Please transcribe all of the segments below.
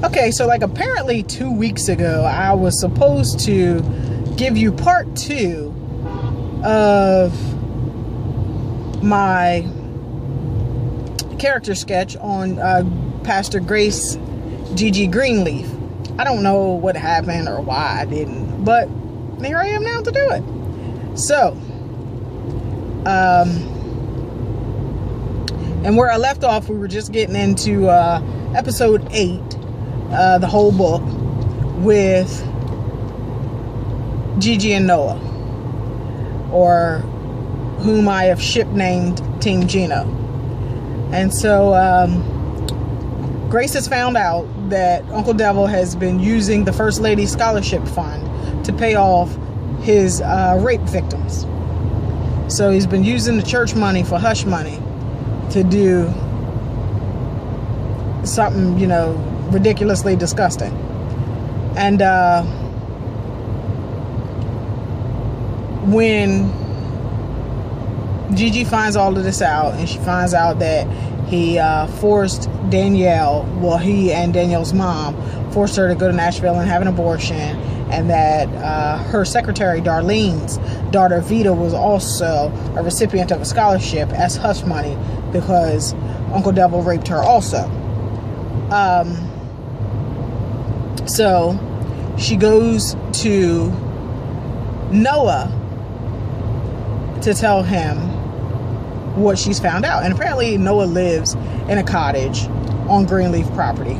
Okay, so like apparently 2 weeks ago, I was supposed to give you part 2 of my character sketch on Pastor Grace Gigi Greenleaf. I don't know what happened or why I didn't, but here I am now to do it. So, and where I left off, we were just getting into episode 8, the whole book, with Gigi and Noah, or whom I have ship-named Team Gino. And so Grace has found out that Uncle Devil has been using the First Lady Scholarship Fund to pay off his rape victims. So he's been using the church money for hush money to do something, you know, ridiculously disgusting. And when Gigi finds all of this out, and she finds out that he forced Danielle, well, he and Danielle's mom forced her to go to Nashville and have an abortion, and that her secretary Darlene's daughter Vita was also a recipient of a scholarship as hush money because Uncle Devil raped her also. So she goes to Noah to tell him what she's found out. And apparently Noah lives in a cottage on Greenleaf property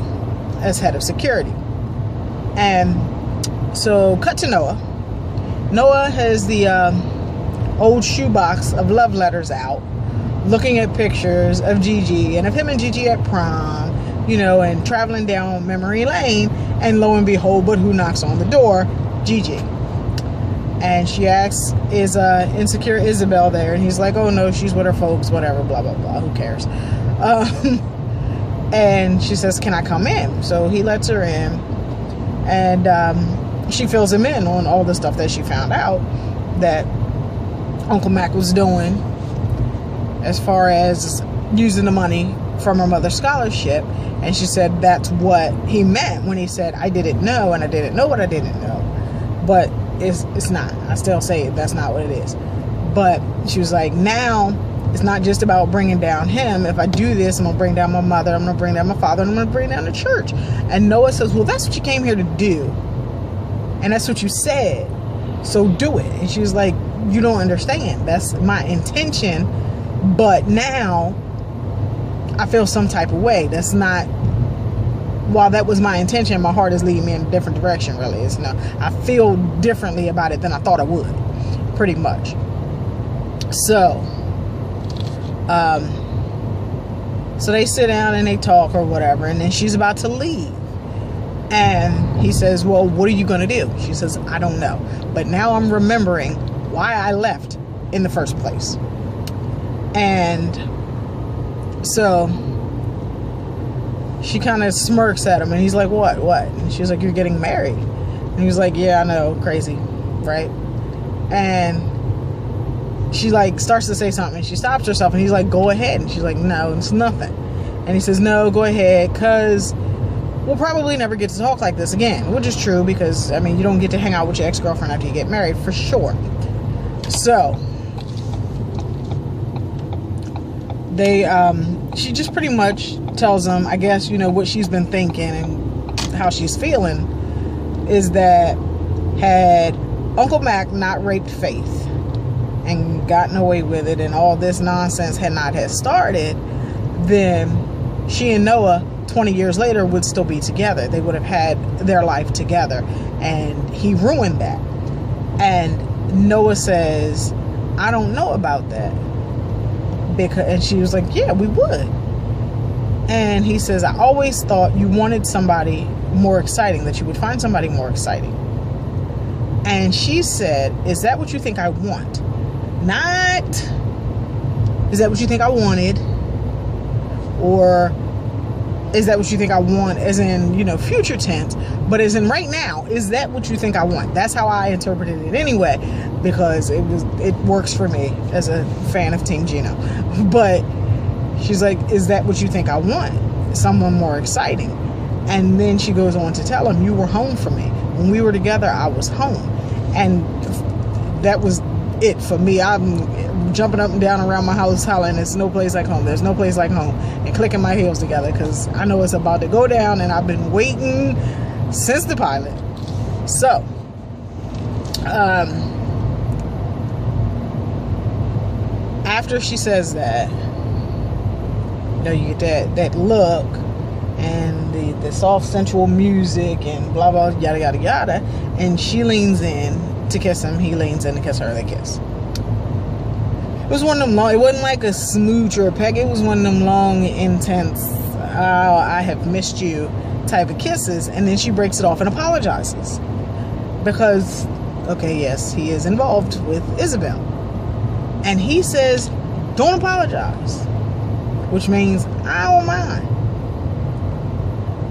as head of security. And so cut to Noah. Noah has the old shoebox of love letters out, looking at pictures of Gigi and of him and Gigi at prom, you know, and traveling down memory lane. And lo and behold, but who knocks on the door? Gigi. And she asks, is insecure Isabel there? And he's like, oh no, she's with her folks, whatever, blah, blah, blah, who cares? And she says, can I come in? So he lets her in, and she fills him in on all the stuff that she found out that Uncle Mac was doing as far as using the money from her mother's scholarship. And she said that's what he meant when he said, I didn't know, and I didn't know what I didn't know. But it's not. I still say that's not what it is. But she was like, now it's not just about bringing down him. If I do this, I'm going to bring down my mother, I'm going to bring down my father, and I'm going to bring down the church. And Noah says, well, that's what you came here to do. And that's what you said. So do it. And she was like, you don't understand. That's my intention. But now I feel some type of way. That's not, while that was my intention, my heart is leading me in a different direction, really. It's not, I feel differently about it than I thought I would, pretty much. So, so they sit down and they talk or whatever, and then she's about to leave. And he says, well, what are you going to do? She says, I don't know. But now I'm remembering why I left in the first place. And so she kind of smirks at him, and he's like, what? And she's like, you're getting married. And he was like, yeah, I know, crazy, right? And she like starts to say something, and she stops herself, and he's like, go ahead. And she's like, no, it's nothing. And he says, no, go ahead, because we'll probably never get to talk like this again, which is true, because I mean, you don't get to hang out with your ex-girlfriend after you get married, for sure. So they she just pretty much tells him, I guess, you know, what she's been thinking and how she's feeling is that had Uncle Mac not raped Faith and gotten away with it, and all this nonsense had not started, then she and Noah 20 years later would still be together. They would have had their life together, and he ruined that. And Noah says, I don't know about that. And she was like, yeah, we would. And he says, I always thought you wanted somebody more exciting, that you would find somebody more exciting. And she said, is that what you think I want? Not, is that what you think I wanted? Or is that what you think I want, as in, you know, future tense, but as in right now, is that what you think I want? That's how I interpreted it anyway, because it works for me as a fan of Team Gino. But she's like, is that what you think I want? Someone more exciting. And then she goes on to tell him, you were home for me. When we were together, I was home. And that was it for me. I'm jumping up and down around my house hollering, there's no place like home. There's no place like home. And clicking my heels together because I know it's about to go down, and I've been waiting since the pilot. So, after she says that, you know, you get that look and the soft sensual music and blah blah yada yada yada, and she leans in to kiss him, he leans in to kiss her, they kiss. It was one of them long, it wasn't like a smooch or a peck, it was one of them long, intense, I have missed you type of kisses. And then she breaks it off and apologizes because, okay, yes, he is involved with Isabel, and he says, don't apologize, which means I don't mind.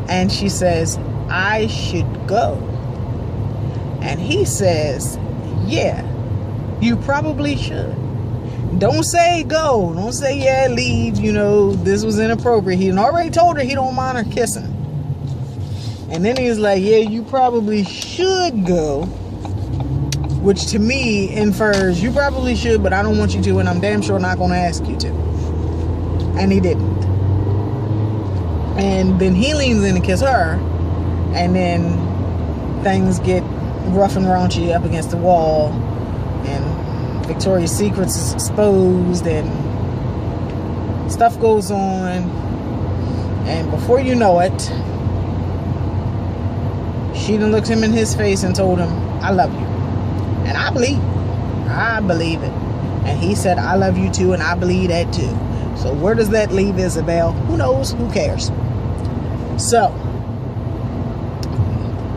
And she says, I should go. And he says, yeah, you probably should. Don't say go. Don't say, yeah, leave. You know, this was inappropriate. He already told her he don't mind her kissing. And then he's like, yeah, you probably should go. Which to me infers, you probably should, but I don't want you to, and I'm damn sure not going to ask you to. And he didn't. And then he leans in to kiss her, and then things get rough and raunchy up against the wall, and Victoria's Secrets is exposed, and stuff goes on, and before you know it, she done looked him in his face and told him, I love you. And I believe it. And he said, I love you too, and I believe that too. So where does that leave Isabel? Who knows? Who cares? So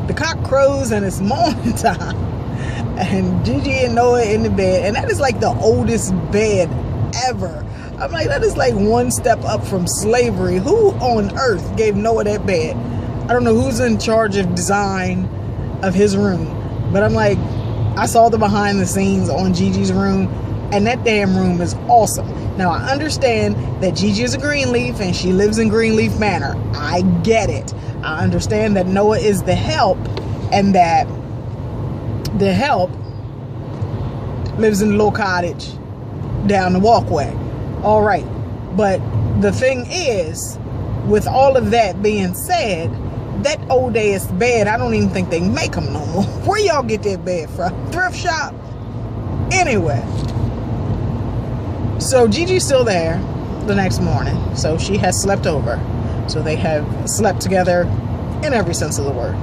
the cock crows and it's morning time, and Gigi and Noah in the bed, and that is like the oldest bed ever. I'm like, that is like one step up from slavery. Who on earth gave Noah that bed? I don't know who's in charge of design of his room, but I'm like, I saw the behind the scenes on Gigi's room, and that damn room is awesome. Now, I understand that Gigi is a Greenleaf and she lives in Greenleaf Manor. I get it. I understand that Noah is the help, and that the help lives in the little cottage down the walkway. All right. But the thing is, with all of that being said, that old ass bed, I don't even think they make them no more. Where y'all get that bed from? Thrift shop? Anyway. So Gigi's still there the next morning. So she has slept over. So they have slept together in every sense of the word.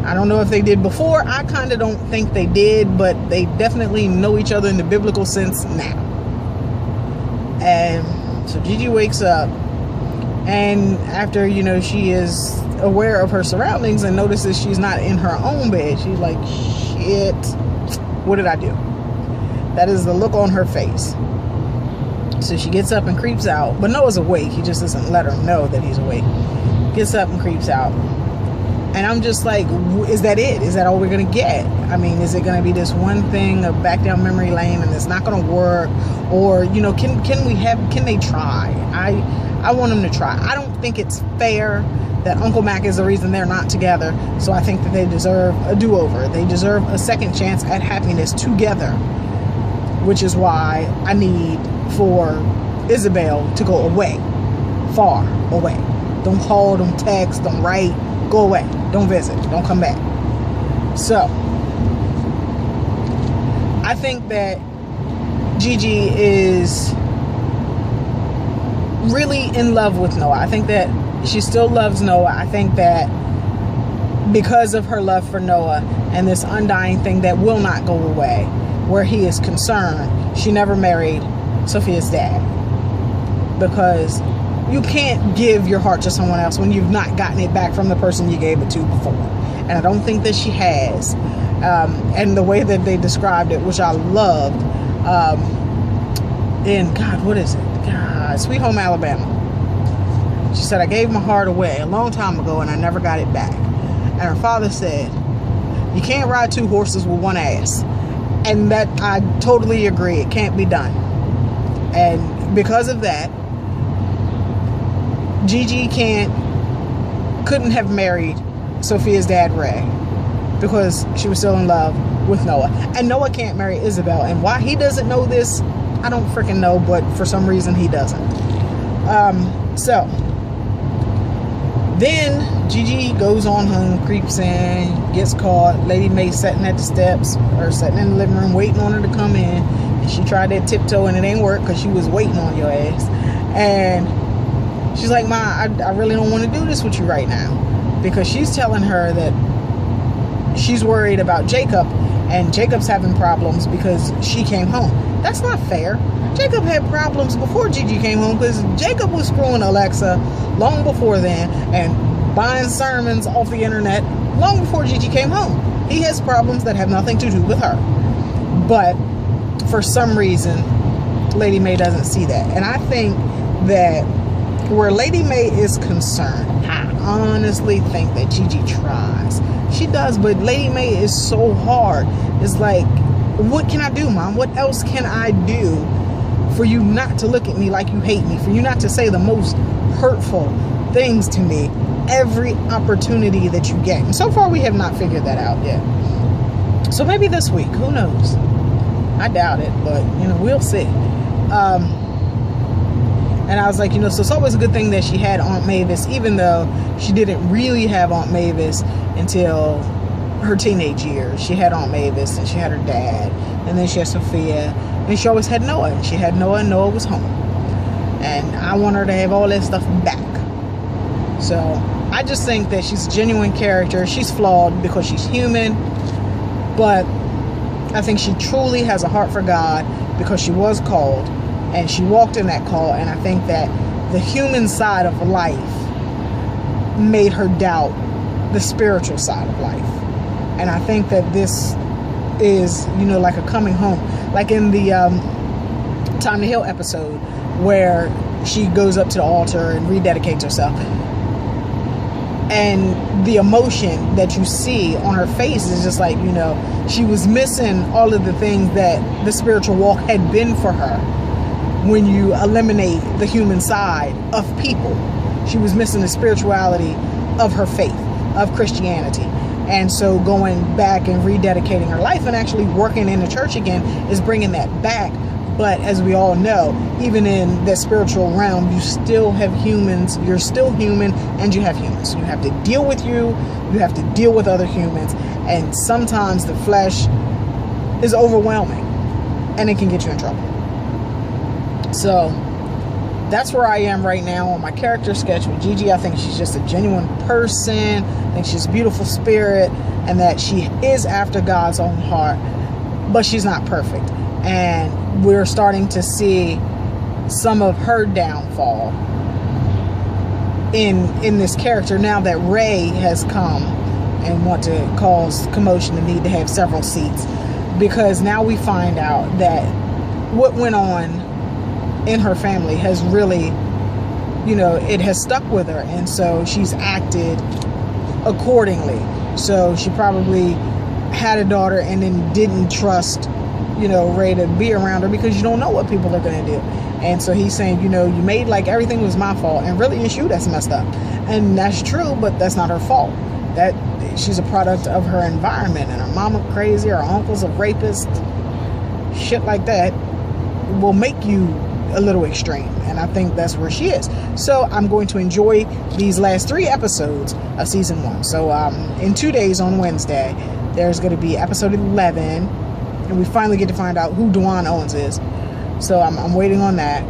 I don't know if they did before. I kind of don't think they did, but they definitely know each other in the biblical sense now. And so Gigi wakes up, and after, you know, she is aware of her surroundings and notices she's not in her own bed, she's like, shit, what did I do? That is the look on her face. So she gets up and creeps out, but Noah's awake. He just doesn't let her know that he's awake. Gets up and creeps out. And I'm just like, is that it? Is that all we're going to get? I mean, is it going to be this one thing of back down memory lane and it's not going to work? Or, you know, can they try? I want them to try. I don't think it's fair that Uncle Mac is the reason they're not together. So I think that they deserve a do-over. They deserve a second chance at happiness together. Which is why I need for Isabel to go away. Far away. Don't call, don't text, don't write. Go away. Don't visit. Don't come back. So, I think that Gigi is really in love with Noah. I think that she still loves Noah. I think that because of her love for Noah and this undying thing that will not go away, where he is concerned, she never married Sophia's dad. Because you can't give your heart to someone else when you've not gotten it back from the person you gave it to before. And I don't think that she has. And the way that they described it, which I loved, in, God, what is it? God, Sweet Home Alabama. She said, I gave my heart away a long time ago and I never got it back. And her father said, you can't ride two horses with one ass. And that, I totally agree. It can't be done. And because of that, Gigi can't couldn't have married Sophia's dad, Ray, because she was still in love with Noah. And Noah can't marry Isabel. And why he doesn't know this, I don't freaking know, but for some reason he doesn't. So then Gigi goes on home, creeps in, gets caught. Lady Mae sitting at the steps, or sitting in the living room waiting on her to come in. And she tried that tiptoe and it ain't work because she was waiting on your ass. And she's like, Ma, I really don't want to do this with you right now, because she's telling her that she's worried about Jacob, and Jacob's having problems because she came home. That's not fair. Jacob had problems before Gigi came home, because Jacob was screwing Alexa long before then and buying sermons off the internet long before Gigi came home. He has problems that have nothing to do with her. But for some reason, Lady Mae doesn't see that. And I think that where Lady Mae is concerned, I honestly think that Gigi tries. She does, but Lady Mae is so hard. It's like, what can I do, Mom? What else can I do for you not to look at me like you hate me? For you not to say the most hurtful things to me every opportunity that you get? And so far, we have not figured that out yet. So maybe this week, who knows? I doubt it, but, you know, we'll see. And I was like, you know, so it's always a good thing that she had Aunt Mavis, even though she didn't really have Aunt Mavis until her teenage years. She had Aunt Mavis, and she had her dad, and then she had Sophia, and she always had Noah. And she had Noah, and Noah was home. And I want her to have all that stuff back. So I just think that she's a genuine character. She's flawed because she's human, but I think she truly has a heart for God because she was called. And she walked in that call, and I think that the human side of life made her doubt the spiritual side of life. And I think that this is, you know, like a coming home. Like in the Time to Heal episode, where she goes up to the altar and rededicates herself. And the emotion that you see on her face is just like, you know, she was missing all of the things that the spiritual walk had been for her. When you eliminate the human side of people, she was missing the spirituality of her faith, of Christianity. And so going back and rededicating her life and actually working in the church again is bringing that back. But as we all know, even in the spiritual realm, you still have humans. You're still human, and you have humans. You have to deal with you. You have to deal with other humans. And sometimes the flesh is overwhelming, and it can get you in trouble. So that's where I am right now on my character sketch with Gigi. I think she's just a genuine person. I think she's a beautiful spirit, and that she is after God's own heart, but she's not perfect. And we're starting to see some of her downfall in this character now that Ray has come and want to cause commotion and need to have several seats, because now we find out that what went on in her family has really, you know, it has stuck with her, and so she's acted accordingly. So she probably had a daughter and then didn't trust, you know, Ray to be around her, because you don't know what people are going to do. And so he's saying, you know, you made like everything was my fault, and really it's you that's messed up. And that's true, but that's not her fault. That she's a product of her environment, and her mama crazy, her uncle's a rapist, shit like that will make you a little extreme, and I think that's where she is. So I'm going to enjoy these last 3 episodes of season 1. So in 2 days on Wednesday, there's going to be episode 11, and we finally get to find out who Dwan Owens is. So I'm waiting on that.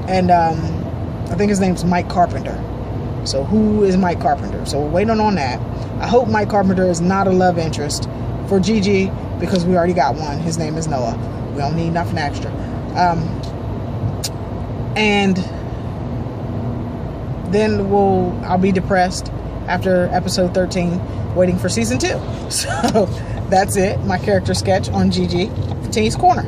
And I think his name's Mike Carpenter. So who is Mike Carpenter? So we're waiting on that. I hope Mike Carpenter is not a love interest for Gigi, because we already got one. His name is Noah. We don't need nothing extra. And then I'll be depressed after episode 13, waiting for season 2. So that's it. My character sketch on Gigi for Teen's Corner.